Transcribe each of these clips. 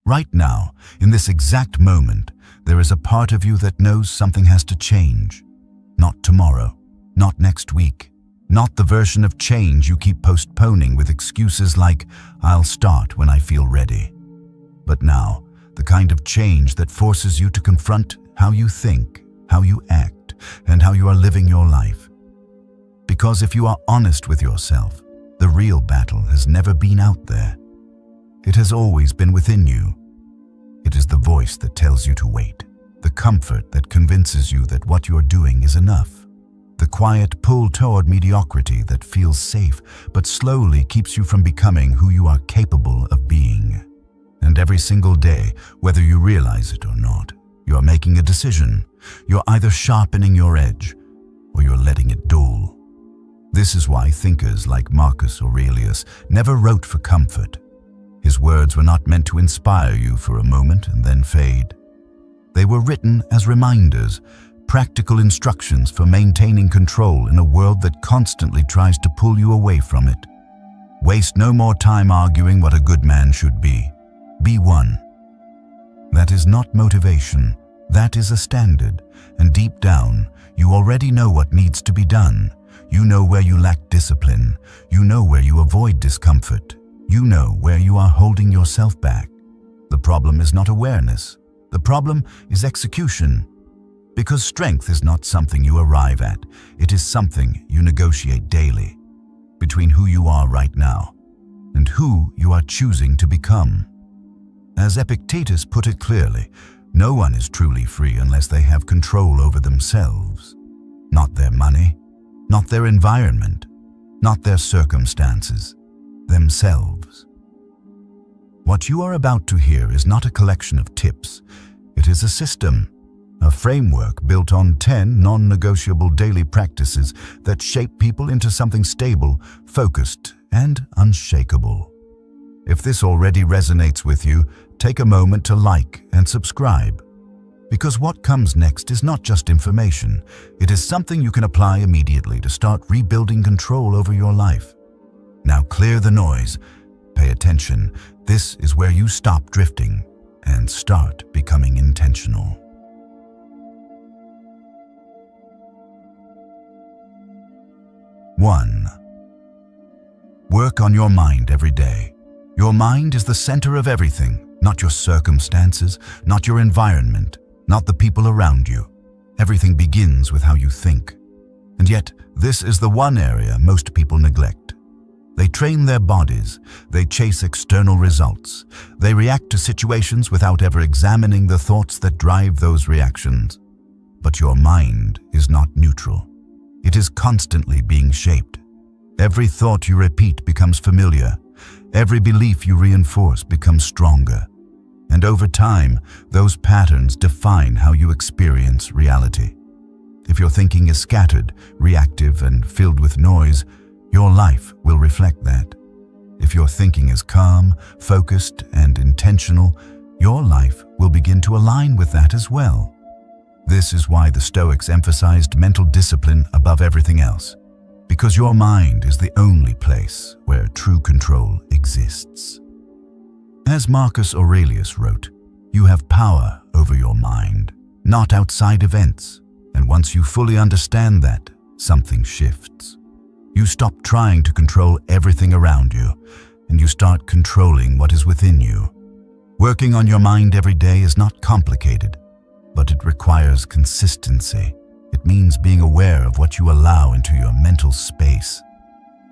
Right now, in this exact moment, there is a part of you that knows something has to change. Not tomorrow, not next week, not the version of change you keep postponing with excuses like, "I'll start when I feel ready." But now, the kind of change that forces you to confront how you think, how you act, and how you are living your life. Because if you are honest with yourself, the real battle has never been out there. It has always been within you. It is the voice that tells you to wait, the comfort that convinces you that what you are doing is enough, the quiet pull toward mediocrity that feels safe but slowly keeps you from becoming who you are capable of being. And every single day, whether you realize it or not, you are making a decision. You're either sharpening your edge or you're letting it dull. This is why thinkers like Marcus Aurelius never wrote for comfort. His words were not meant to inspire you for a moment and then fade. They were written as reminders, practical instructions for maintaining control in a world that constantly tries to pull you away from it. Waste no more time arguing what a good man should be. Be one. That is not motivation. That is a standard. And deep down, you already know what needs to be done. You know where you lack discipline. You know where you avoid discomfort. You know where you are holding yourself back. The problem is not awareness. The problem is execution. Because strength is not something you arrive at. It is something you negotiate daily between who you are right now and who you are choosing to become. As Epictetus put it clearly, no one is truly free unless they have control over themselves. Not their money, not their environment, not their circumstances, themselves. What you are about to hear is not a collection of tips. It is a system, a framework built on 10 non-negotiable daily practices that shape people into something stable, focused, and unshakable. If this already resonates with you, take a moment to like and subscribe. Because what comes next is not just information, it is something you can apply immediately to start rebuilding control over your life. Now clear the noise, pay attention. This is where you stop drifting and start becoming intentional. 1. Work on your mind every day. Your mind is the center of everything, not your circumstances, not your environment, not the people around you. Everything begins with how you think. And yet, this is the one area most people neglect. They train their bodies, they chase external results, they react to situations without ever examining the thoughts that drive those reactions. But your mind is not neutral. It is constantly being shaped. Every thought you repeat becomes familiar. Every belief you reinforce becomes stronger. And over time, those patterns define how you experience reality. If your thinking is scattered, reactive, and filled with noise, your life will reflect that. If your thinking is calm, focused, and intentional, your life will begin to align with that as well. This is why the Stoics emphasized mental discipline above everything else. Because your mind is the only place where true control exists. As Marcus Aurelius wrote, you have power over your mind, not outside events. And once you fully understand that, something shifts. You stop trying to control everything around you, and you start controlling what is within you. Working on your mind every day is not complicated, but it requires consistency. It means being aware of what you allow into your mental space.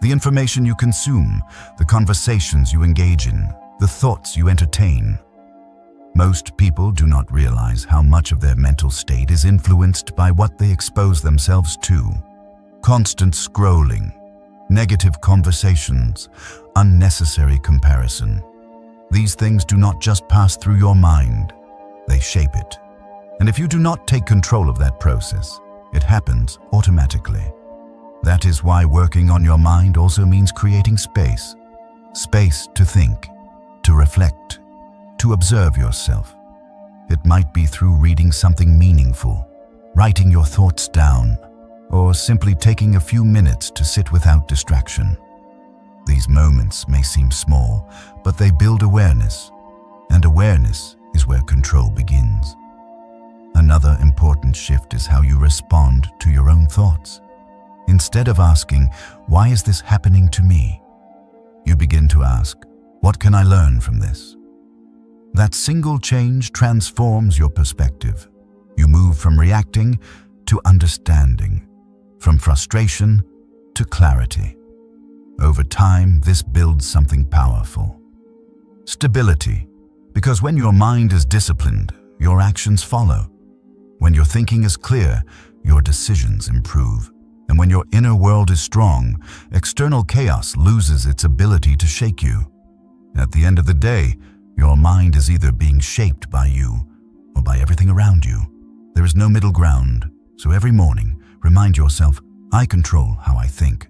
The information you consume, the conversations you engage in, the thoughts you entertain. Most people do not realize how much of their mental state is influenced by what they expose themselves to. Constant scrolling, negative conversations, unnecessary comparison. These things do not just pass through your mind, they shape it. And if you do not take control of that process, it happens automatically. That is why working on your mind also means creating space. Space to think, to reflect, to observe yourself. It might be through reading something meaningful, writing your thoughts down, or simply taking a few minutes to sit without distraction. These moments may seem small, but they build awareness. And awareness is where control begins. Another important shift is how you respond to your own thoughts. Instead of asking, "Why is this happening to me?" you begin to ask, "What can I learn from this?" That single change transforms your perspective. You move from reacting to understanding, from frustration to clarity. Over time, this builds something powerful. Stability, because when your mind is disciplined, your actions follow. When your thinking is clear, your decisions improve. And when your inner world is strong, external chaos loses its ability to shake you. At the end of the day, your mind is either being shaped by you or by everything around you. There is no middle ground, so every morning, remind yourself, "I control how I think,"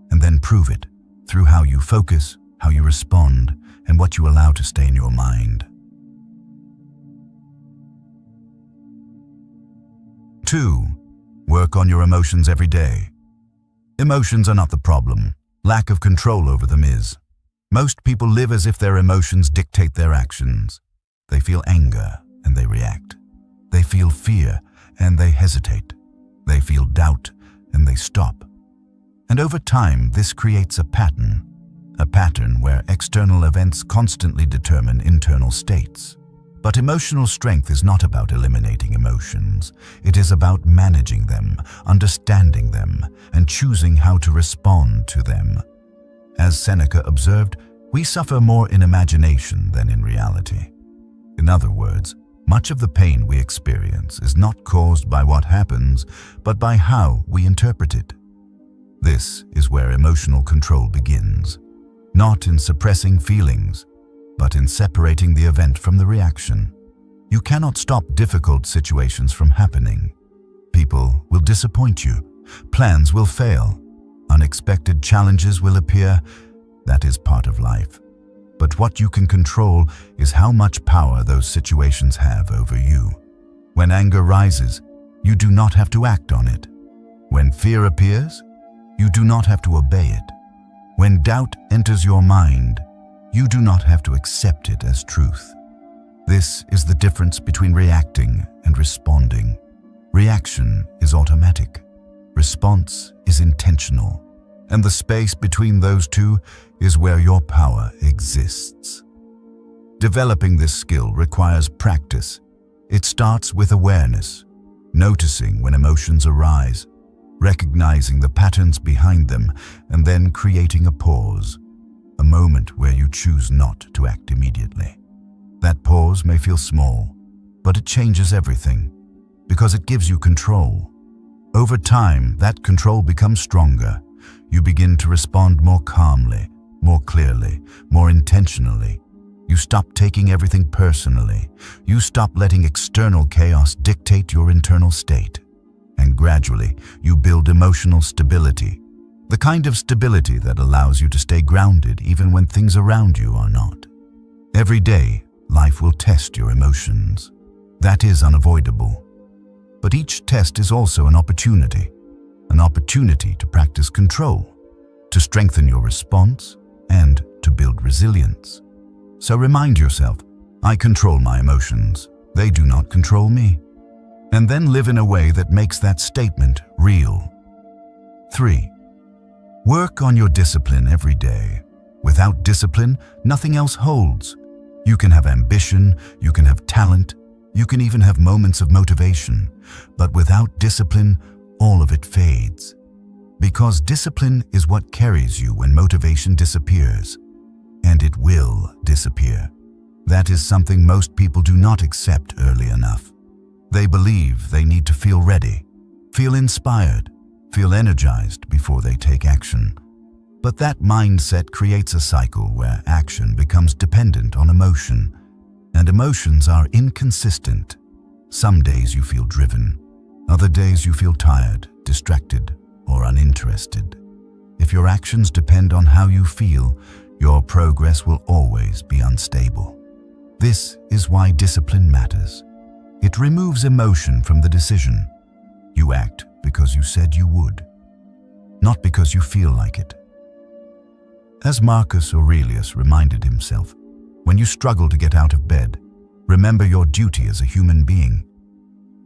and then prove it through how you focus, how you respond, and what you allow to stay in your mind. 2. Work on your emotions every day. Emotions are not the problem. Lack of control over them is. Most people live as if their emotions dictate their actions. They feel anger and they react. They feel fear and they hesitate. They feel doubt and they stop. And over time, this creates a pattern where external events constantly determine internal states. But emotional strength is not about eliminating emotions. It is about managing them, understanding them, and choosing how to respond to them. As Seneca observed, we suffer more in imagination than in reality. In other words, much of the pain we experience is not caused by what happens, but by how we interpret it. This is where emotional control begins, not in suppressing feelings, but in separating the event from the reaction. You cannot stop difficult situations from happening. People will disappoint you. Plans will fail. Unexpected challenges will appear. That is part of life. But what you can control is how much power those situations have over you. When anger rises, you do not have to act on it. When fear appears, you do not have to obey it. When doubt enters your mind, you do not have to accept it as truth. This is the difference between reacting and responding. Reaction is automatic. Response is intentional. And the space between those two is where your power exists. Developing this skill requires practice. It starts with awareness, noticing when emotions arise, recognizing the patterns behind them, and then creating a pause. A moment where you choose not to act immediately. That pause may feel small, but it changes everything, because it gives you control. Over time, that control becomes stronger. You begin to respond more calmly, more clearly, more intentionally. You stop taking everything personally. You stop letting external chaos dictate your internal state. And gradually, you build emotional stability. The kind of stability that allows you to stay grounded even when things around you are not. Every day, life will test your emotions. That is unavoidable. But each test is also an opportunity to practice control, to strengthen your response, and to build resilience. So remind yourself, "I control my emotions. They do not control me." And then live in a way that makes that statement real. 3. Work on your discipline every day. Without discipline, nothing else holds. You can have ambition, you can have talent, you can even have moments of motivation. But without discipline, all of it fades. Because discipline is what carries you when motivation disappears. And it will disappear. That is something most people do not accept early enough. They believe they need to feel ready, feel inspired, feel energized before they take action. But that mindset creates a cycle where action becomes dependent on emotion, and emotions are inconsistent. Some days you feel driven, other days you feel tired, distracted, or uninterested. If your actions depend on how you feel, your progress will always be unstable. This is why discipline matters. It removes emotion from the decision. You act because you said you would, not because you feel like it. As Marcus Aurelius reminded himself, When you struggle to get out of bed, remember your duty as a human being.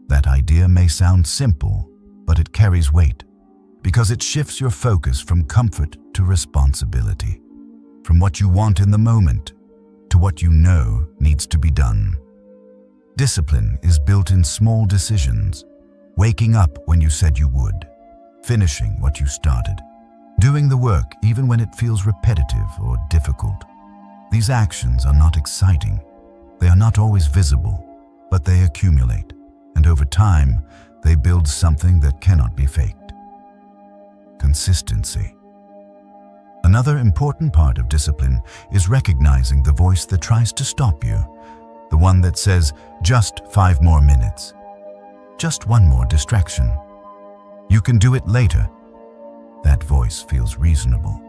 That idea may sound simple, but it carries weight, because it shifts your focus from comfort to responsibility, from what you want in the moment to what you know needs to be done. Discipline is built in small decisions, waking up when you said you would, finishing what you started, doing the work even when it feels repetitive or difficult. These actions are not exciting. They are not always visible, but they accumulate, and over time, they build something that cannot be faked. Consistency. Another important part of discipline is recognizing the voice that tries to stop you, the one that says, just 5 more minutes, just one more distraction. You can do it later. That voice feels reasonable.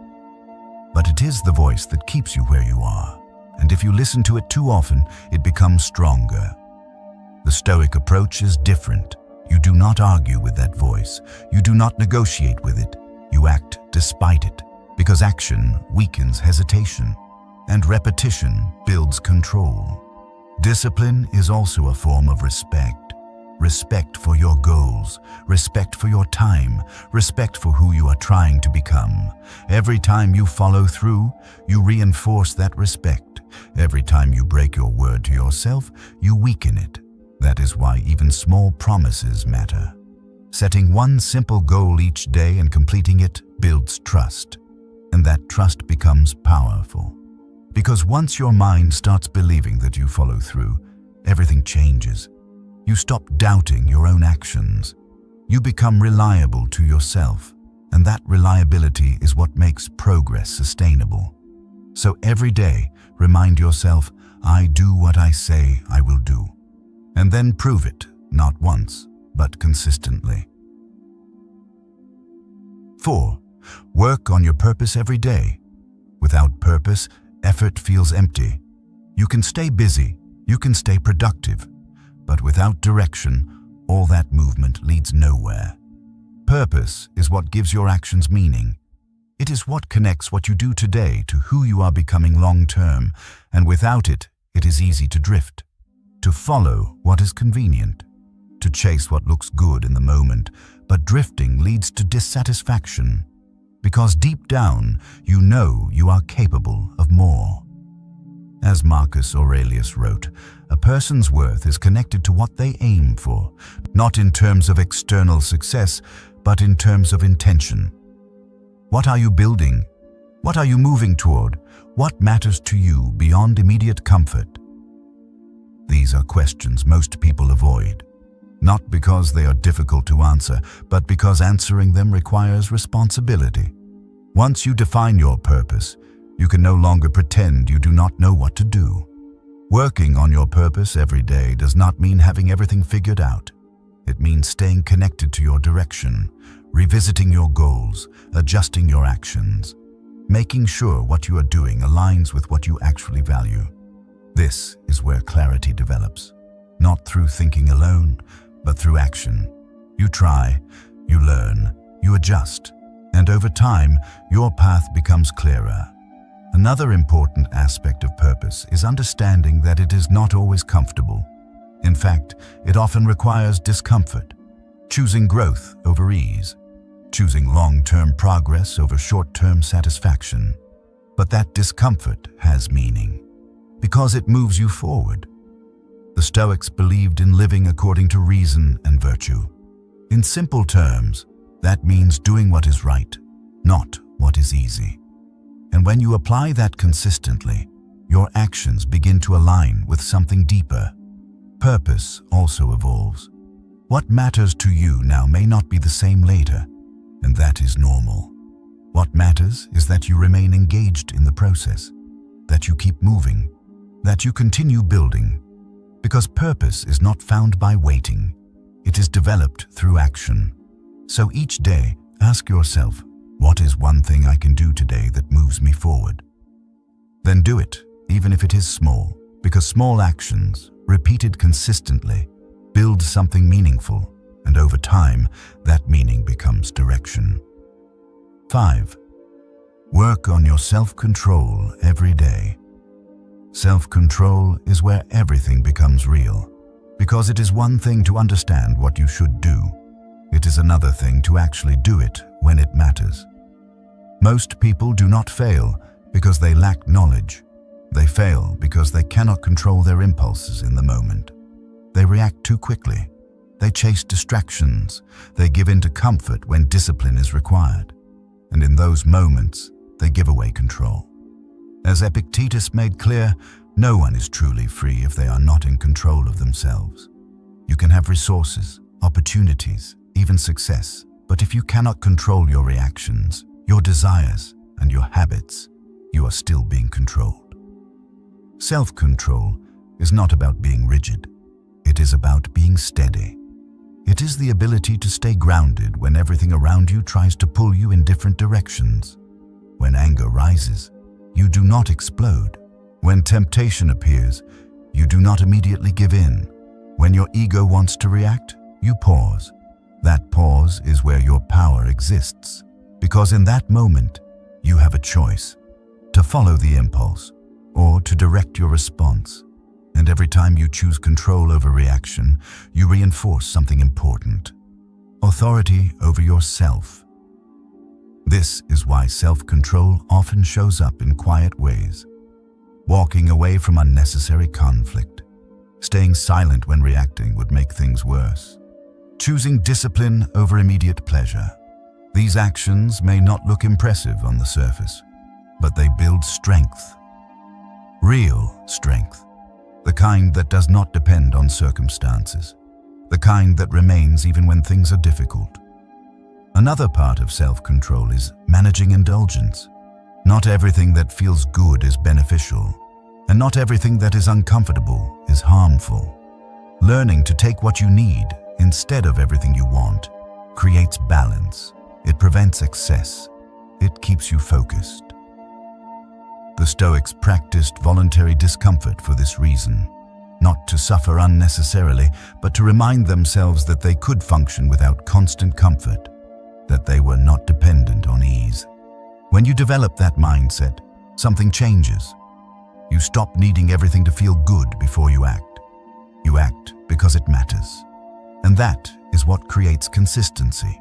But it is the voice that keeps you where you are, and if you listen to it too often, it becomes stronger. The Stoic approach is different. You do not argue with that voice. You do not negotiate with it. You act despite it, because action weakens hesitation, and repetition builds control. Discipline is also a form of respect. Respect for your goals, respect for your time, respect for who you are trying to become. Every time you follow through, you reinforce that respect. Every time you break your word to yourself, you weaken it. That is why even small promises matter. Setting one simple goal each day and completing it builds trust, and that trust becomes powerful. Because once your mind starts believing that you follow through, everything changes. You stop doubting your own actions. You become reliable to yourself, and that reliability is what makes progress sustainable. So every day, remind yourself, I do what I say I will do. And then prove it, not once, but consistently. 4. Work on your purpose every day. Without purpose, effort feels empty. You can stay busy, you can stay productive, but without direction, all that movement leads nowhere. Purpose is what gives your actions meaning. It is what connects what you do today to who you are becoming long-term, and without it, it is easy to drift, to follow what is convenient, to chase what looks good in the moment, but drifting leads to dissatisfaction, because deep down, you know you are capable of more. As Marcus Aurelius wrote, a person's worth is connected to what they aim for, not in terms of external success, but in terms of intention. What are you building? What are you moving toward? What matters to you beyond immediate comfort? These are questions most people avoid, not because they are difficult to answer, but because answering them requires responsibility. Once you define your purpose, you can no longer pretend you do not know what to do. Working on your purpose every day does not mean having everything figured out. It means staying connected to your direction, revisiting your goals, adjusting your actions, making sure what you are doing aligns with what you actually value. This is where clarity develops, not through thinking alone, but through action. You try, you learn, you adjust, and over time, your path becomes clearer. Another important aspect of purpose is understanding that it is not always comfortable. In fact, it often requires discomfort, choosing growth over ease, choosing long-term progress over short-term satisfaction. But that discomfort has meaning, because it moves you forward. The Stoics believed in living according to reason and virtue. In simple terms, that means doing what is right, not what is easy. And when you apply that consistently, your actions begin to align with something deeper. Purpose also evolves. What matters to you now may not be the same later, and that is normal. What matters is that you remain engaged in the process, that you keep moving, that you continue building, because purpose is not found by waiting. It is developed through action. So each day, ask yourself, what is one thing I can do today that moves me forward? Then do it, even if it is small, because small actions, repeated consistently, build something meaningful, and over time, that meaning becomes direction. 5. Work on your self-control every day. Self-control is where everything becomes real, because it is one thing to understand what you should do. It is another thing to actually do it when it matters. Most people do not fail because they lack knowledge. They fail because they cannot control their impulses in the moment. They react too quickly. They chase distractions. They give in to comfort when discipline is required. And in those moments, they give away control. As Epictetus made clear, no one is truly free if they are not in control of themselves. You can have resources, opportunities, even success, but if you cannot control your reactions, your desires, and your habits, you are still being controlled. Self-control is not about being rigid. It is about being steady. It is the ability to stay grounded when everything around you tries to pull you in different directions. When anger rises, you do not explode. When temptation appears, you do not immediately give in. When your ego wants to react, you pause. That pause is where your power exists, because in that moment, you have a choice to follow the impulse or to direct your response. And every time you choose control over reaction, you reinforce something important: authority over yourself. This is why self-control often shows up in quiet ways. Walking away from unnecessary conflict. Staying silent when reacting would make things worse. Choosing discipline over immediate pleasure. These actions may not look impressive on the surface, but they build strength. Real strength. The kind that does not depend on circumstances. The kind that remains even when things are difficult. Another part of self-control is managing indulgence. Not everything that feels good is beneficial, and not everything that is uncomfortable is harmful. Learning to take what you need instead of everything you want creates balance. It prevents excess. It keeps you focused. The Stoics practiced voluntary discomfort for this reason, not to suffer unnecessarily, but to remind themselves that they could function without constant comfort, that they were not dependent on ease. When you develop that mindset, something changes. You stop needing everything to feel good before you act. You act because it matters. And that is what creates consistency.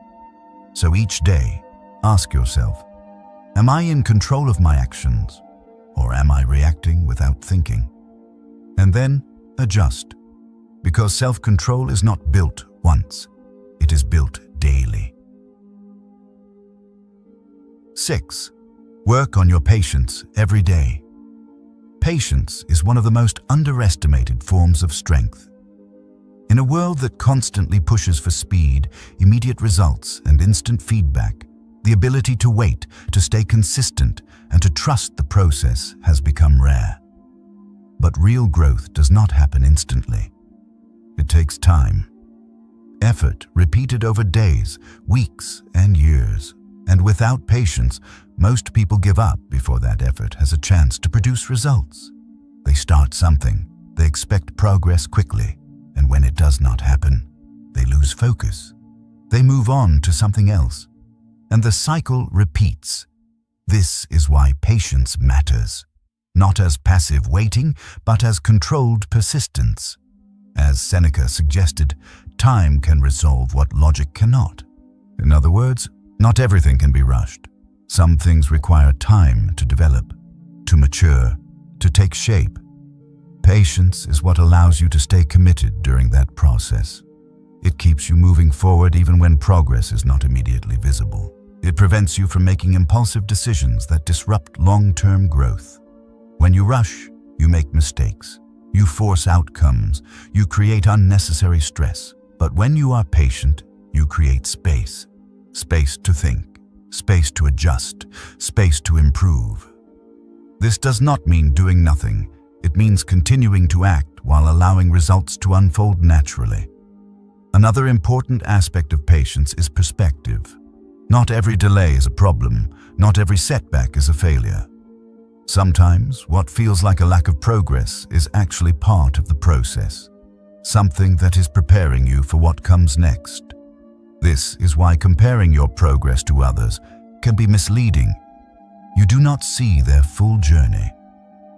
So each day, ask yourself, am I in control of my actions? Or am I reacting without thinking? And then adjust, because self-control is not built once, it is built daily. 6. Work on your patience every day. Patience is one of the most underestimated forms of strength. In a world that constantly pushes for speed, immediate results, and instant feedback, the ability to wait, to stay consistent, and to trust the process has become rare. But real growth does not happen instantly. It takes time. Effort repeated over days, weeks, and years. And without patience, most people give up before that effort has a chance to produce results. They start something, they expect progress quickly, and when it does not happen, they lose focus. They move on to something else. And the cycle repeats. This is why patience matters, not as passive waiting, but as controlled persistence. As Seneca suggested, time can resolve what logic cannot. In other words, not everything can be rushed. Some things require time to develop, to mature, to take shape. Patience is what allows you to stay committed during that process. It keeps you moving forward even when progress is not immediately visible. It prevents you from making impulsive decisions that disrupt long-term growth. When you rush, you make mistakes. You force outcomes. You create unnecessary stress. But when you are patient, you create space. Space to think. Space to adjust. Space to improve. This does not mean doing nothing. It means continuing to act while allowing results to unfold naturally. Another important aspect of patience is perspective. Not every delay is a problem. Not every setback is a failure. Sometimes, what feels like a lack of progress is actually part of the process, something that is preparing you for what comes next. This is why comparing your progress to others can be misleading. You do not see their full journey.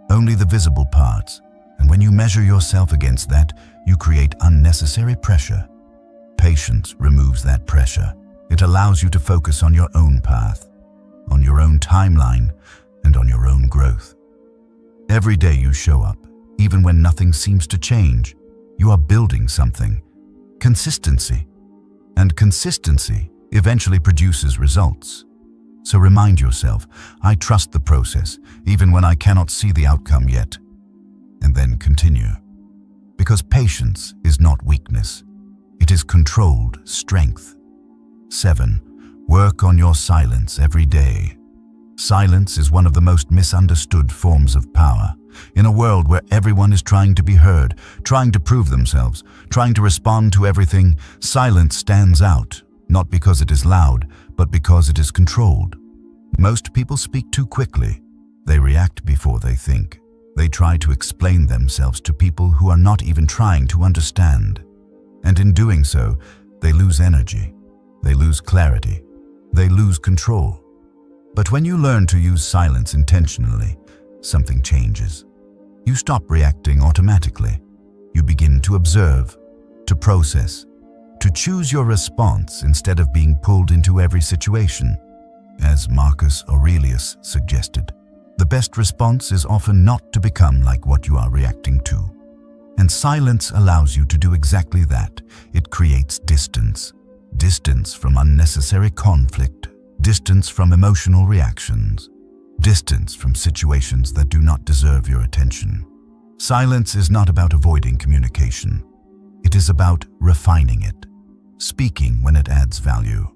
only the visible parts, and when you measure yourself against that, you create unnecessary pressure. Patience removes that pressure. It allows you to focus on your own path, on your own timeline, and on your own growth. Every day you show up, even when nothing seems to change, you are building something. Consistency. And consistency eventually produces results. So remind yourself, I trust the process, even when I cannot see the outcome yet. And then continue. Because patience is not weakness. It is controlled strength. 7. Work on your silence every day. Silence is one of the most misunderstood forms of power. In a world where everyone is trying to be heard, trying to prove themselves, trying to respond to everything, silence stands out, not because it is loud, but because it is controlled. Most people speak too quickly. They react before they think. They try to explain themselves to people who are not even trying to understand. And in doing so, they lose energy. They lose clarity. They lose control. But when you learn to use silence intentionally, something changes. You stop reacting automatically. You begin to observe, to process, to choose your response instead of being pulled into every situation. As Marcus Aurelius suggested, the best response is often not to become like what you are reacting to. And silence allows you to do exactly that. It creates distance. Distance from unnecessary conflict. Distance from emotional reactions. Distance from situations that do not deserve your attention. Silence is not about avoiding communication. It is about refining it. Speaking when it adds value.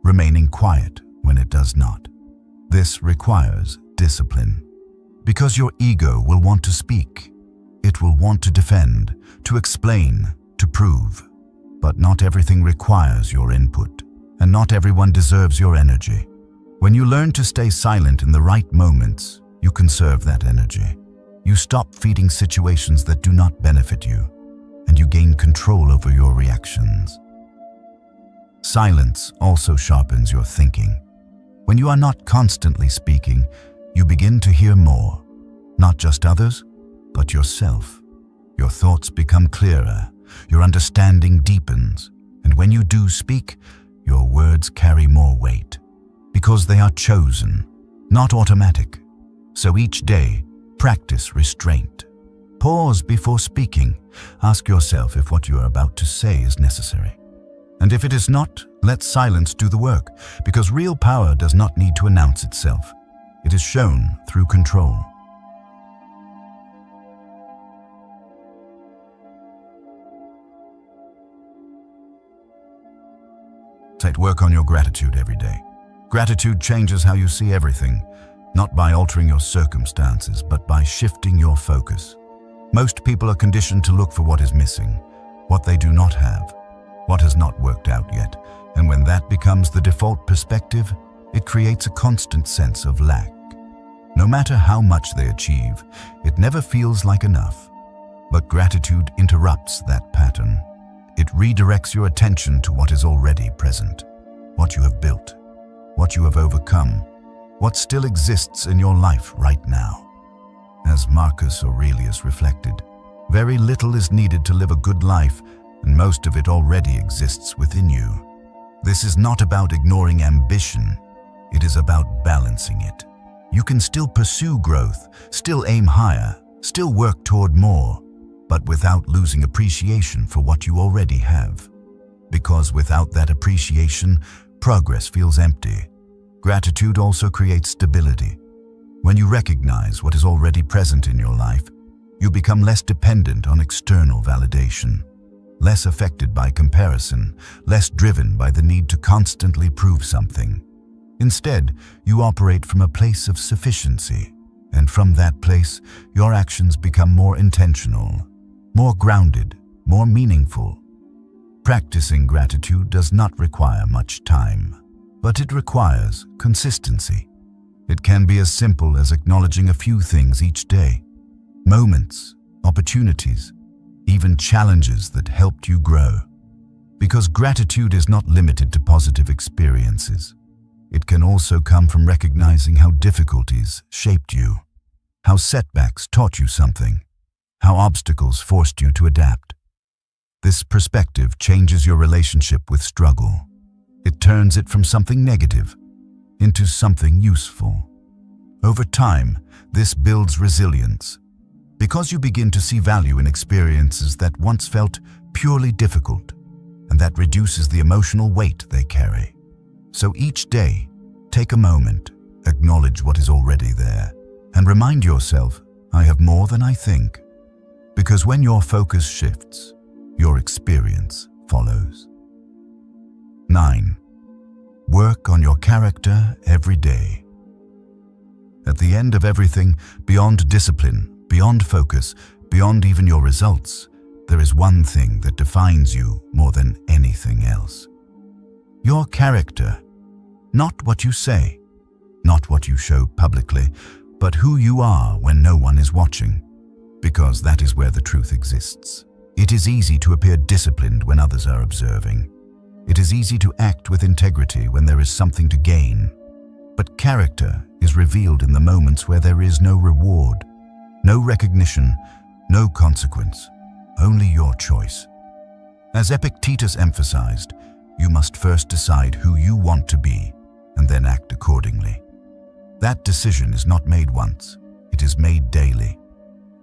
Remaining quiet when it does not. This requires discipline. Because your ego will want to speak. It will want to defend, to explain, to prove. But not everything requires your input, and not everyone deserves your energy. When you learn to stay silent in the right moments, you conserve that energy. You stop feeding situations that do not benefit you, and you gain control over your reactions. Silence also sharpens your thinking. When you are not constantly speaking, you begin to hear more. Not just others, but yourself. Your thoughts become clearer, your understanding deepens, and when you do speak, your words carry more weight. Because they are chosen, not automatic. So each day, practice restraint. Pause before speaking. Ask yourself if what you are about to say is necessary. And if it is not, let silence do the work, because real power does not need to announce itself. It is shown through control. Work on your gratitude every day. Gratitude changes how you see everything, not by altering your circumstances, but by shifting your focus. Most people are conditioned to look for what is missing, what they do not have, what has not worked out yet, and when that becomes the default perspective, it creates a constant sense of lack. No matter how much they achieve, it never feels like enough. But gratitude interrupts that pattern. It redirects your attention to what is already present, what you have built, what you have overcome, what still exists in your life right now. As Marcus Aurelius reflected, very little is needed to live a good life, and most of it already exists within you. This is not about ignoring ambition, it is about balancing it. You can still pursue growth, still aim higher, still work toward more, but without losing appreciation for what you already have. Because without that appreciation, progress feels empty. Gratitude also creates stability. When you recognize what is already present in your life, you become less dependent on external validation, less affected by comparison, less driven by the need to constantly prove something. Instead, you operate from a place of sufficiency, and from that place, your actions become more intentional, more grounded, more meaningful. Practicing gratitude does not require much time, but it requires consistency. It can be as simple as acknowledging a few things each day, moments, opportunities, even challenges that helped you grow. Because gratitude is not limited to positive experiences. It can also come from recognizing how difficulties shaped you, how setbacks taught you something, how obstacles forced you to adapt. This perspective changes your relationship with struggle. It turns it from something negative into something useful. Over time, this builds resilience, because you begin to see value in experiences that once felt purely difficult, and that reduces the emotional weight they carry. So each day, take a moment, acknowledge what is already there, and remind yourself, I have more than I think. Because when your focus shifts, your experience follows. 9. Work on your character every day. At the end of everything, beyond discipline, beyond focus, beyond even your results, there is one thing that defines you more than anything else. Your character. Not what you say, not what you show publicly, but who you are when no one is watching. Because that is where the truth exists. It is easy to appear disciplined when others are observing. It is easy to act with integrity when there is something to gain. But character is revealed in the moments where there is no reward, no recognition, no consequence, only your choice. As Epictetus emphasized, you must first decide who you want to be and then act accordingly. That decision is not made once, it is made daily.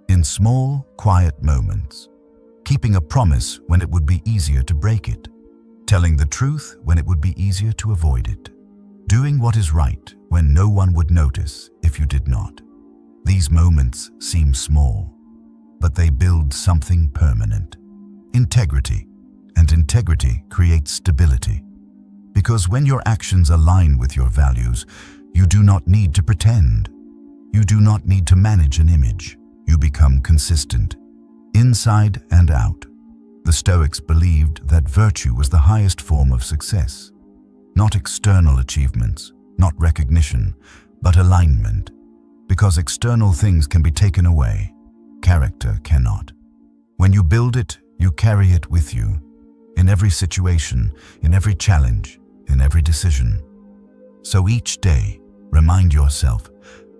In small, quiet moments, keeping a promise when it would be easier to break it, telling the truth when it would be easier to avoid it, doing what is right when no one would notice if you did not. These moments seem small, but they build something permanent. Integrity, and integrity creates stability. Because when your actions align with your values, you do not need to pretend. You do not need to manage an image. You become consistent, inside and out. The Stoics believed that virtue was the highest form of success. Not external achievements, not recognition, but alignment. Because external things can be taken away, character cannot. When you build it, you carry it with you. In every situation, in every challenge, in every decision. So each day, remind yourself,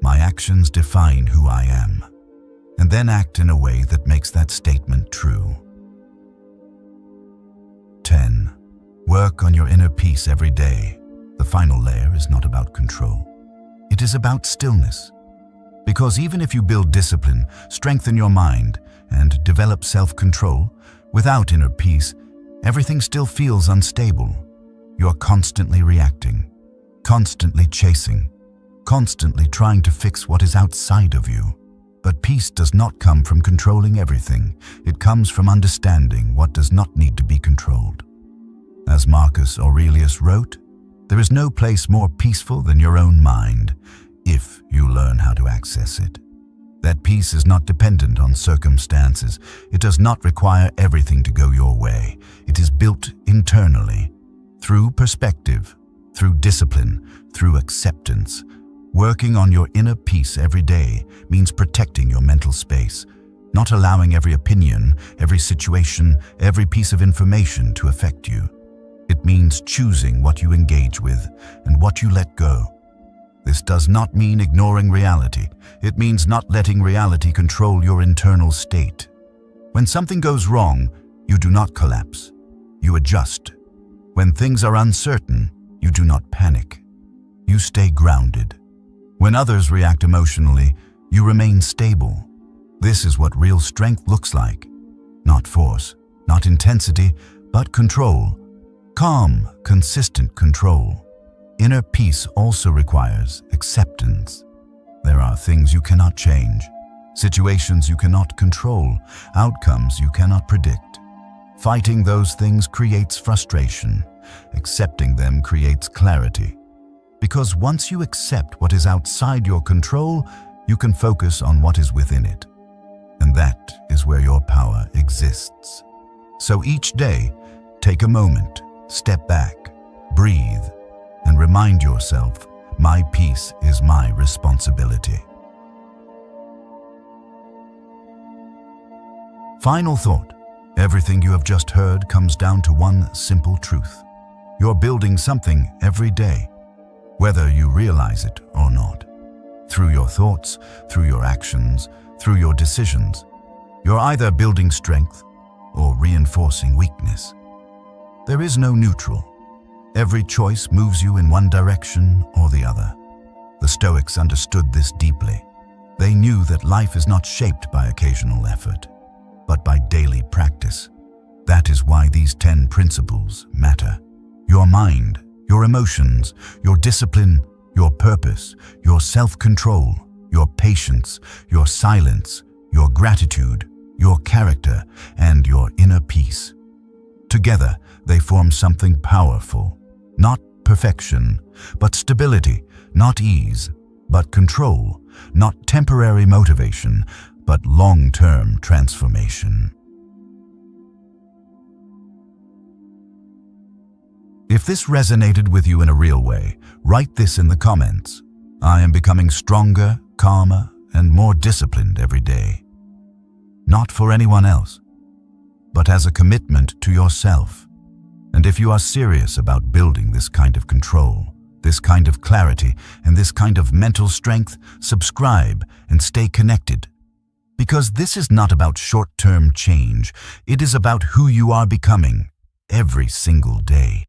my actions define who I am. And then act in a way that makes that statement true. 10. Work on your inner peace every day. The final layer is not about control. It is about stillness. Because even if you build discipline, strengthen your mind, and develop self-control, without inner peace, everything still feels unstable. You are constantly reacting, constantly chasing, constantly trying to fix what is outside of you. But peace does not come from controlling everything. It comes from understanding what does not need to be controlled. As Marcus Aurelius wrote, there is no place more peaceful than your own mind, if you learn how to access it. That peace is not dependent on circumstances. It does not require everything to go your way. It is built internally, through perspective, through discipline, through acceptance. Working on your inner peace every day means protecting your mental space, not allowing every opinion, every situation, every piece of information to affect you. It means choosing what you engage with and what you let go. This does not mean ignoring reality. It means not letting reality control your internal state. When something goes wrong, you do not collapse. You adjust. When things are uncertain, you do not panic. You stay grounded. When others react emotionally, you remain stable. This is what real strength looks like. Not force, not intensity, but control. Calm, consistent control. Inner peace also requires acceptance. There are things you cannot change, situations you cannot control, outcomes you cannot predict. Fighting those things creates frustration. Accepting them creates clarity. Because once you accept what is outside your control, you can focus on what is within it. And that is where your power exists. So each day, take a moment, step back, breathe, and remind yourself, my peace is my responsibility. Final thought. Everything you have just heard comes down to one simple truth. You're building something every day, whether you realize it or not. through your thoughts, through your actions, through your decisions. You're either building strength or reinforcing weakness. There is no neutral. Every choice moves you in one direction or the other. The Stoics understood this deeply. They knew that life is not shaped by occasional effort, but by daily practice. That is why these 10 principles matter. Your mind, your emotions, your discipline, your purpose, your self-control, your patience, your silence, your gratitude, your character, and your inner peace. Together, they form something powerful. Not perfection, but stability. Not ease, but control. Not temporary motivation, but long-term transformation. If this resonated with you in a real way, write this in the comments. I am becoming stronger, calmer, and more disciplined every day. Not for anyone else, but as a commitment to yourself. And if you are serious about building this kind of control, this kind of clarity, and this kind of mental strength, subscribe and stay connected. Because this is not about short-term change, it is about who you are becoming every single day.